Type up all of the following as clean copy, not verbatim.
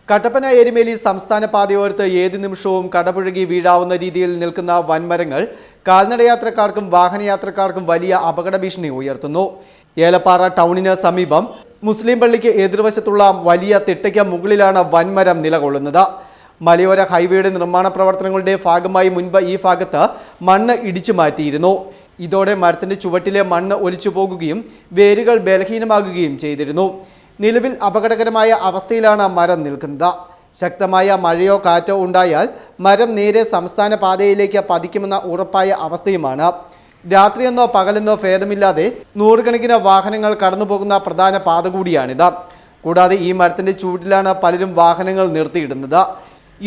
കട്ടപ്പന എരുമേലി സംസ്ഥാന പാതയോരത്ത് ഏത് നിമിഷവും കടപുഴകി വീഴാവുന്ന രീതിയിൽ നിൽക്കുന്ന വൻമരങ്ങൾ കാൽനടയാത്രക്കാർക്കും വാഹനയാത്രക്കാർക്കും വലിയ അപകട ഭീഷണി ഉയർത്തുന്നു. ഏലപ്പാറ ടൗണിന് സമീപം മുസ്ലിം പള്ളിക്ക് എതിർവശത്തുള്ള വലിയ തിട്ടയ്ക്ക് മുകളിലാണ് വൻമരം നിലകൊള്ളുന്നത്. മലയോര ഹൈവേയുടെ നിർമ്മാണ പ്രവർത്തനങ്ങളുടെ ഭാഗമായി മുൻപ് ഈ ഭാഗത്ത് മണ്ണ് ഇടിച്ചു മാറ്റിയിരുന്നു. ഇതോടെ മരത്തിന്റെ ചുവട്ടിലെ മണ്ണ് ഒലിച്ചു പോകുകയും വേരുകൾ ബലഹീനമാകുകയും ചെയ്തിരുന്നു. നിലവിൽ അപകടകരമായ അവസ്ഥയിലാണ് മരം നിൽക്കുന്നത്. ശക്തമായ മഴയോ കാറ്റോ ഉണ്ടായാൽ മരം നേരെ സംസ്ഥാന പാതയിലേക്ക് പതിക്കുമെന്ന ഉറപ്പായ അവസ്ഥയുമാണ്. രാത്രിയെന്നോ പകലെന്നോ ഭേദമില്ലാതെ നൂറുകണക്കിന് വാഹനങ്ങൾ കടന്നുപോകുന്ന പ്രധാന പാത കൂടിയാണിത്. കൂടാതെ ഈ മരത്തിന്റെ ചുവട്ടിലാണ് പലരും വാഹനങ്ങൾ നിർത്തിയിടുന്നത്.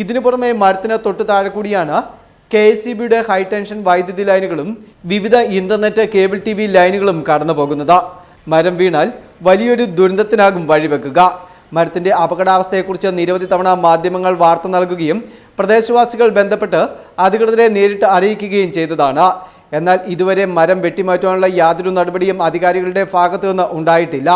ഇതിനു പുറമെ മരത്തിന് തൊട്ടു താഴെ കൂടിയാണ് KSEBയുടെ ഹൈടെൻഷൻ വൈദ്യുതി ലൈനുകളും വിവിധ ഇന്റർനെറ്റ് കേബിൾ TV ലൈനുകളും കടന്നു പോകുന്നത്. മരം വീണാൽ വലിയൊരു ദുരന്തത്തിനാകും വഴിവെക്കുക. മരത്തിന്റെ അപകടാവസ്ഥയെക്കുറിച്ച് നിരവധി തവണ മാധ്യമങ്ങൾ വാർത്ത നൽകുകയും പ്രദേശവാസികൾ ബന്ധപ്പെട്ട് അധികൃതരെ നേരിട്ട് അറിയിക്കുകയും ചെയ്തതാണ്. എന്നാൽ ഇതുവരെ മരം വെട്ടിമാറ്റാനുള്ള യാതൊരു നടപടിയും അധികാരികളുടെ ഭാഗത്തു നിന്ന് ഉണ്ടായിട്ടില്ല.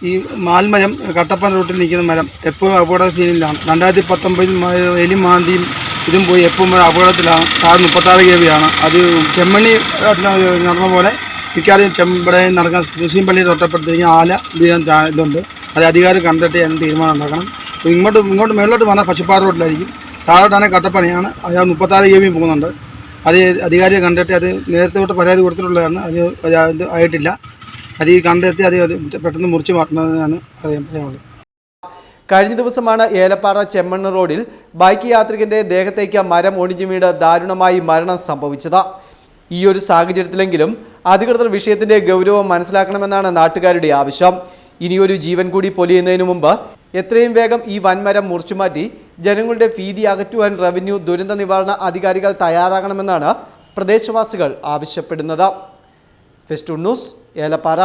ഈ മാൽമരം കട്ടപ്പന റൂട്ടിൽ നിൽക്കുന്ന മരം എപ്പോഴും അപകട സീനിലാണ്. 2019 എലി മാന്തിയും ഇതും പോയി എപ്പോഴും അപകടത്തിലാണ്. 36 kV ആണ്. അത് ചെമ്മണ്ണി നടന്ന പോലെ മിക്കാറും ഇവിടെ നടക്കാൻ മുസ്ലിം പള്ളി തൊട്ടപ്പെടുത്തിരിക്കുന്ന ആല വീഴാൻ ഇതുണ്ട്. അത് അധികാരം കണ്ടിട്ട് അതിന് തീരുമാനം ഉണ്ടാക്കണം. ഇങ്ങോട്ട് മേളിലോട്ട് വന്നാൽ പച്ചപ്പാറ റോഡിലായിരിക്കും. താഴോട്ടാണെങ്കിൽ കട്ടപ്പനയാണ്. അയാൾ 36 kV പോകുന്നുണ്ട്. അത് അധികാരിയെ കണ്ടിട്ട് അത് നേരത്തെ തൊട്ട് പരാതി കൊടുത്തിട്ടുള്ളതാണ്. അത് ആയിട്ടില്ല. അത് ഈ കണ്ടെത്തി അത് പെട്ടെന്ന് മുറിച്ച് മാറ്റണമെന്നാണ് പറയാനുള്ളത്. കഴിഞ്ഞ ദിവസമാണ് ഏലപ്പാറ ചെമ്മണ്ണ് റോഡിൽ ബൈക്ക് യാത്രികന്റെ ദേഹത്തേക്ക് മരം ഒടിഞ്ഞു വീണ് ദാരുണമായി മരണം സംഭവിച്ചത്. ഈ ഒരു സാഹചര്യത്തിലെങ്കിലും അധികൃതർ വിഷയത്തിന്റെ ഗൗരവം മനസ്സിലാക്കണമെന്നാണ് നാട്ടുകാരുടെ ആവശ്യം. ഇനിയൊരു ജീവൻ കൂടി പൊലിയുന്നതിനു മുമ്പ് എത്രയും വേഗം ഈ വൻമരം മുറിച്ചുമാറ്റി ജനങ്ങളുടെ ഭീതി അകറ്റുവാൻ റവന്യൂ ദുരന്ത നിവാരണ അധികാരികൾ തയ്യാറാകണമെന്നാണ് പ്രദേശവാസികൾ ആവശ്യപ്പെടുന്നത്. Festoon news, Elappara.